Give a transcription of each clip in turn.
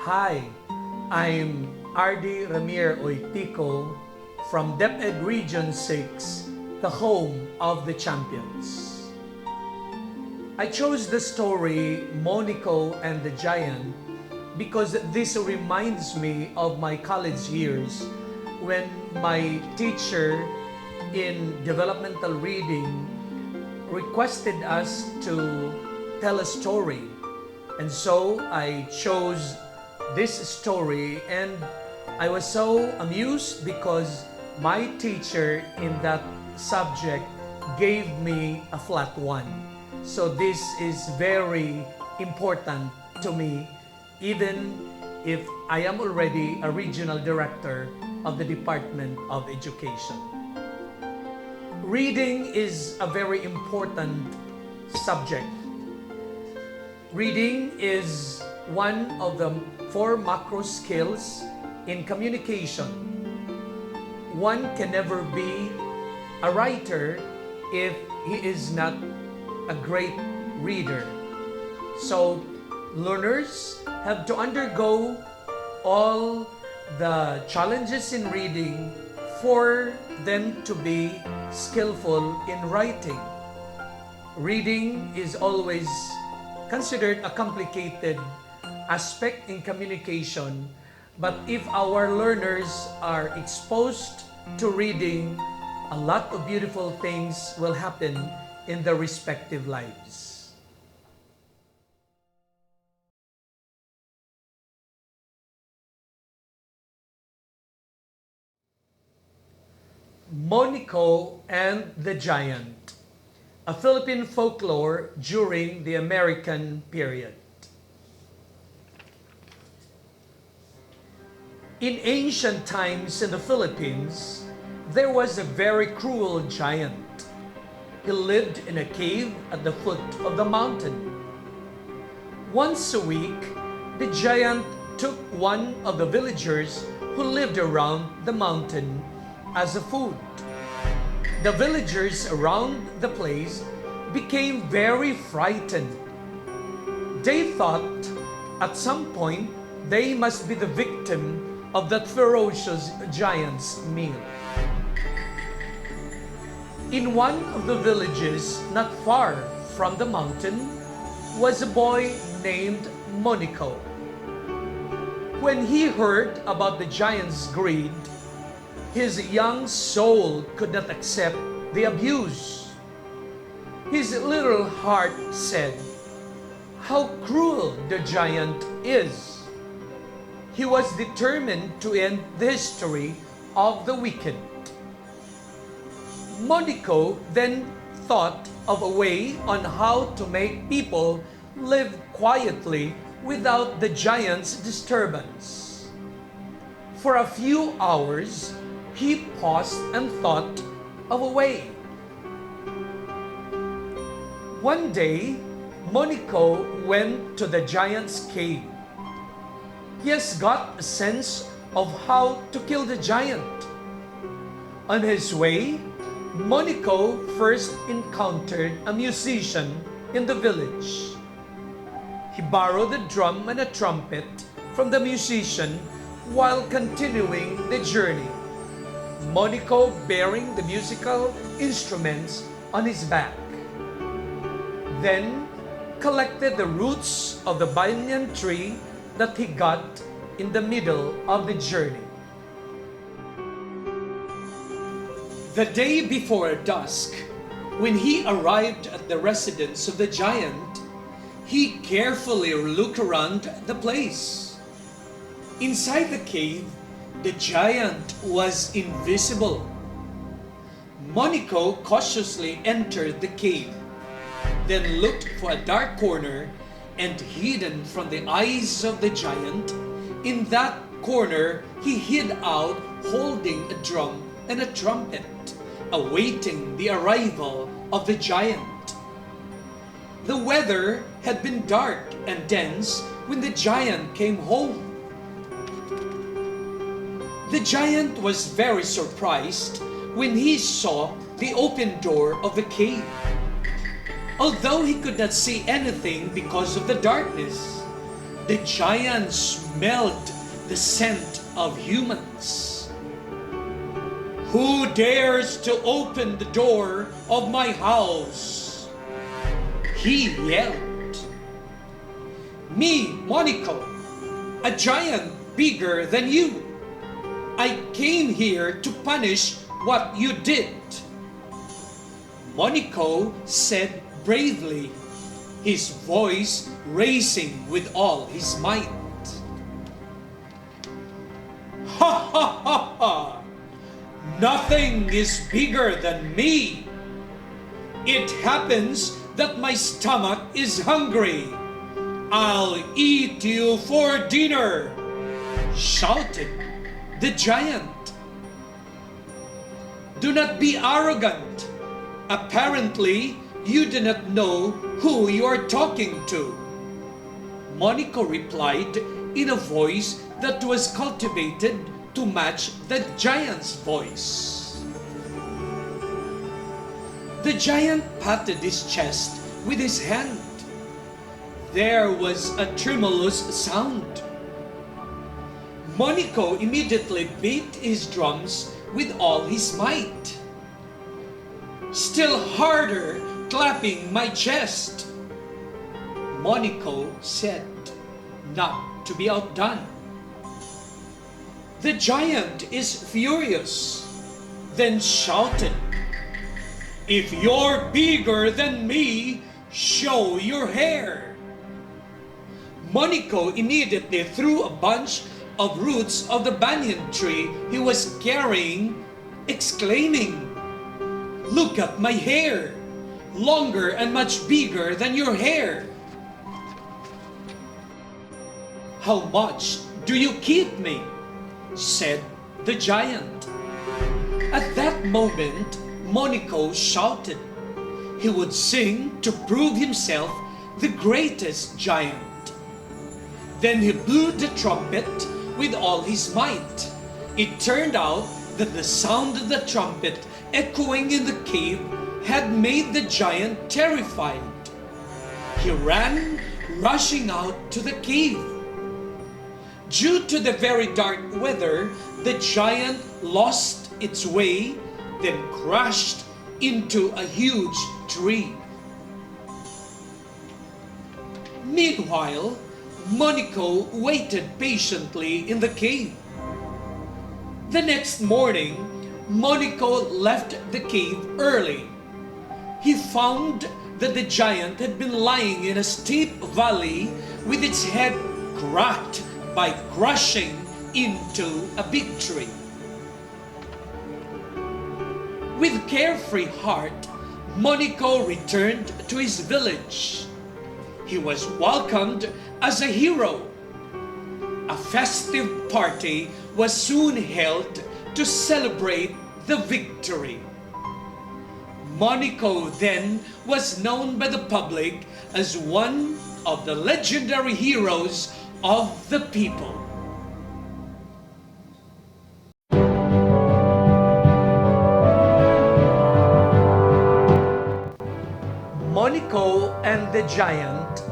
Hi, I'm Ramir Uytico from DepEd Region 6, the home of the champions. I chose the story Monico and the Giant because this reminds me of my college years when my teacher in developmental reading requested us to tell a story. And so I chose this story, and I was so amused because my teacher in that subject gave me a flat 1. So this is very important to me, even if I am already a regional director of the Department of Education. Reading is a very important subject. Reading is one of the 4 macro skills in communication. One can never be a writer if he is not a great reader. So learners have to undergo all the challenges in reading for them to be skillful in writing. Reading is always considered a complicated aspect in communication, but if our learners are exposed to reading, a lot of beautiful things will happen in their respective lives. Monico and the Giant, a Philippine folklore during the American period. In ancient times in the Philippines, there was a very cruel giant. He lived in a cave at the foot of the mountain. Once a week, the giant took one of the villagers who lived around the mountain as a food. The villagers around the place became very frightened. They thought at some point they must be the victim of that ferocious giant's meal. In one of the villages not far from the mountain was a boy named Monico. When he heard about the giant's greed, his young soul could not accept the abuse. His little heart said, "How cruel the giant is!" He was determined to end the history of the wicked. Monico then thought of a way on how to make people live quietly without the giant's disturbance. For a few hours, he paused and thought of a way. One day, Monico went to the giant's cave. He has got a sense of how to kill the giant. On his way, Monico first encountered a musician in the village. He borrowed a drum and a trumpet from the musician while continuing the journey, Monico bearing the musical instruments on his back. Then collected the roots of the banyan tree that he got in the middle of the journey. The day before dusk, when he arrived at the residence of the giant, he carefully looked around the place. Inside the cave, the giant was invisible. Monico cautiously entered the cave, then looked for a dark corner and hidden from the eyes of the giant. In that corner, he hid out holding a drum and a trumpet, awaiting the arrival of the giant. The weather had been dark and dense when the giant came home. The giant was very surprised when he saw the open door of the cave. Although he could not see anything because of the darkness, The giant smelled the scent of humans. "Who dares to open the door of my house?" he yelled. "Me, Monico, a giant bigger than you. I came here to punish what you did." Monico said bravely, his voice raising with all his might. "Ha ha ha ha! Nothing is bigger than me. It happens that my stomach is hungry. I'll eat you for dinner," shouted the giant. "Do not be arrogant. Apparently, you do not know who you are talking to," Monico replied in a voice that was cultivated to match the giant's voice. The giant patted his chest with his hand. There was a tremulous sound. Monico immediately beat his drums with all his might, still harder clapping my chest. Monico said, not to be outdone. The giant is furious, then shouted, "If you're bigger than me, show your hair." Monico immediately threw a bunch of roots of the banyan tree he was carrying, exclaiming, "Look at my hair, longer and much bigger than your hair." "How much do you keep me?" said the giant. At that moment, Monico shouted he would sing to prove himself the greatest giant. Then he blew the trumpet with all his might. It turned out that the sound of the trumpet echoing in the cave had made the giant terrified. He ran, rushing out to the cave. Due to the very dark weather, the giant lost its way, then crashed into a huge tree. Meanwhile, Monico waited patiently in the cave. The next morning, Monico left the cave early. He found that the giant had been lying in a steep valley with its head cracked by crashing into a big tree. With carefree heart, Monico returned to his village. He was welcomed as a hero. A festive party was soon held to celebrate the victory. Monico then was known by the public as one of the legendary heroes of the people. Monico and the Giant,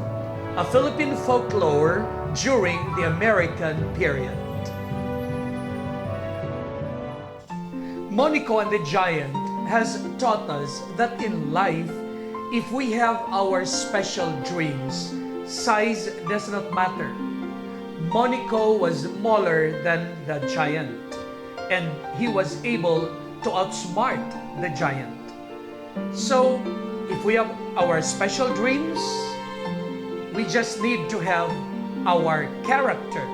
a Philippine folklore during the American period. Monico and the Giant has taught us that in life, if we have our special dreams, size does not matter. Monico was smaller than the giant, and he was able to outsmart the giant. So, if we have our special dreams, we just need to have our character.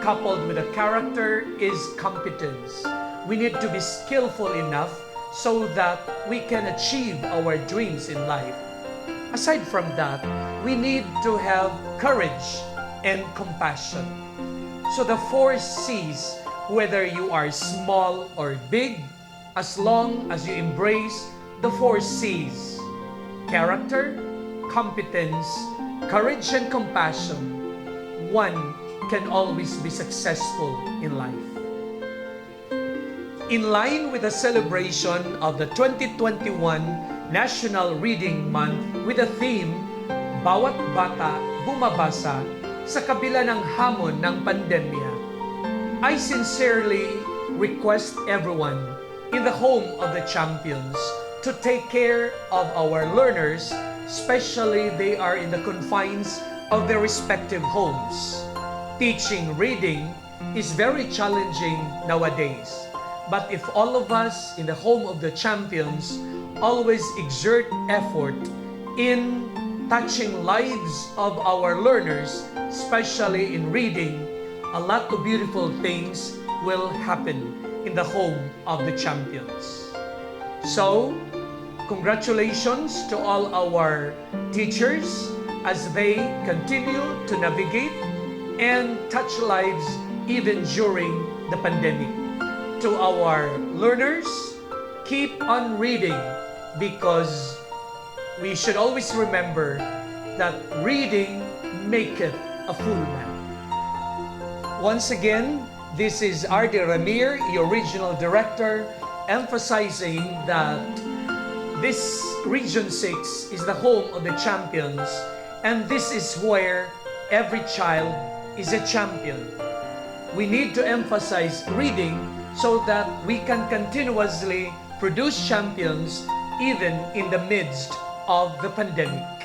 Coupled with a character is competence. We need to be skillful enough so that we can achieve our dreams in life. Aside from that, we need to have courage and compassion. So the 4 C's, whether you are small or big, as long as you embrace the 4 C's, character, competence, courage, and compassion, one can always be successful in life. In line with the celebration of the 2021 National Reading Month with the theme, Bawat Bata Bumabasa, Sa kabila ng hamon ng pandemya, I sincerely request everyone in the home of the champions to take care of our learners, especially they are in the confines of their respective homes. Teaching reading is very challenging nowadays. But if all of us in the home of the champions always exert effort in touching lives of our learners, especially in reading, a lot of beautiful things will happen in the home of the champions. So, congratulations to all our teachers as they continue to navigate and touch lives even during the pandemic. To our learners, keep on reading because we should always remember that reading maketh a fool man. Once again, this is R.D. Ramir, your regional director, emphasizing that this Region 6 is the home of the champions, and this is where every child is a champion. We need to emphasize reading so that we can continuously produce champions even in the midst of the pandemic.